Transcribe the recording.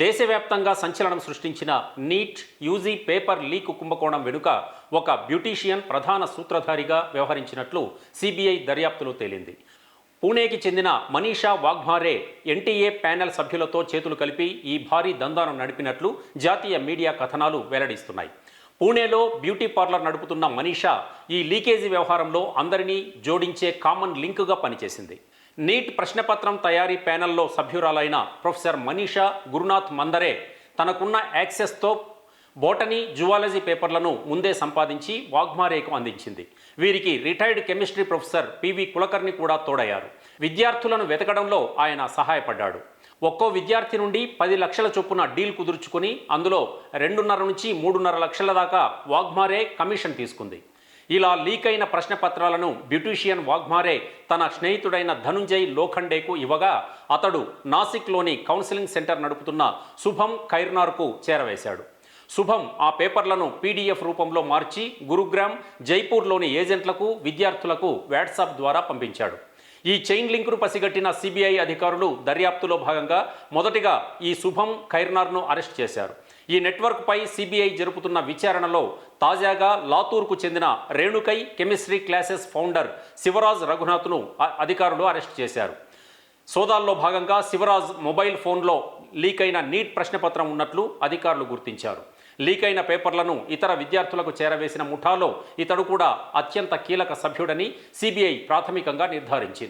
దేశవ్యాప్తంగా సంచలనం సృష్టించిన నీట్ యూజీ పేపర్ లీక్ కుంభకోణం వెనుక ఒక బ్యూటీషియన్ ప్రధాన సూత్రధారిగా వ్యవహరించినట్లు సిబిఐ దర్యాప్తులో తేలింది. పూణేకి చెందిన మనీషా వాఘ్మారే ఎన్టీఏ ప్యానెల్ సభ్యులతో చేతులు కలిపి ఈ భారీ దందాను నడిపినట్లు జాతీయ మీడియా కథనాలు వెల్లడిస్తున్నాయి. పూణేలో బ్యూటీ పార్లర్ నడుపుతున్న మనీషా ఈ లీకేజీ వ్యవహారంలో అందరినీ జోడించే కామన్ లింకుగా పనిచేసింది. నీట్ ప్రశ్నపత్రం తయారీ ప్యానెల్లో సభ్యురాలైన ప్రొఫెసర్ మనీషా గురునాథ్ మందరే తనకున్న యాక్సెస్తో బోటనీ జువాలజీ పేపర్లను ముందే సంపాదించి వాఘ్మారేకు అందించింది. వీరికి retired chemistry professor PV Kulkarni కూడా తోడయ్యారు. విద్యార్థులను వెతకడంలో ఆయన సహాయపడ్డాడు. ఒక్కో విద్యార్థి నుండి 10 లక్షల చొప్పున డీల్ కుదుర్చుకుని అందులో 2.5 నుంచి 3.5 లక్షల దాకా వాఘ్మారే కమిషన్ తీసుకుంది. ఇలా లీక్ అయిన ప్రశ్నపత్రాలను బ్యూటీషియన్ వాఘ్మారే తన స్నేహితుడైన ధనుంజయ్ లోఖండేకు ఇవ్వగా అతడు నాసిక్లోని కౌన్సిలింగ్ సెంటర్ నడుపుతున్న శుభం ఖైర్నార్కు చేరవేశాడు. శుభం ఆ పేపర్లను పీడిఎఫ్ రూపంలో మార్చి గురుగ్రామ్, జైపూర్లోని ఏజెంట్లకు, విద్యార్థులకు వాట్సాప్ ద్వారా పంపించాడు. ఈ చైన్ లింకును పసిగట్టిన సిబిఐ అధికారులు దర్యాప్తులో భాగంగా మొదటిగా ఈ శుభం ఖైర్నార్ను అరెస్ట్ చేశారు. ఈ నెట్వర్క్పై సిబిఐ జరుపుతున్న విచారణలో తాజాగా లాతూర్కు చెందిన రేణుకై కెమిస్ట్రీ క్లాసెస్ ఫౌండర్ శివరాజ్ రఘునాథ్ను అధికారులు అరెస్ట్ చేశారు. సోదాల్లో భాగంగా శివరాజ్ మొబైల్ ఫోన్లో లీక్ అయిన నీట్ ప్రశ్నపత్రం ఉన్నట్లు అధికారులు గుర్తించారు. లీక్ అయిన పేపర్లను ఇతర విద్యార్థులకు చేరవేసిన ముఠాలో ఇతడు కూడా అత్యంత కీలక సభ్యుడని సిబిఐ ప్రాథమికంగా నిర్ధారించింది.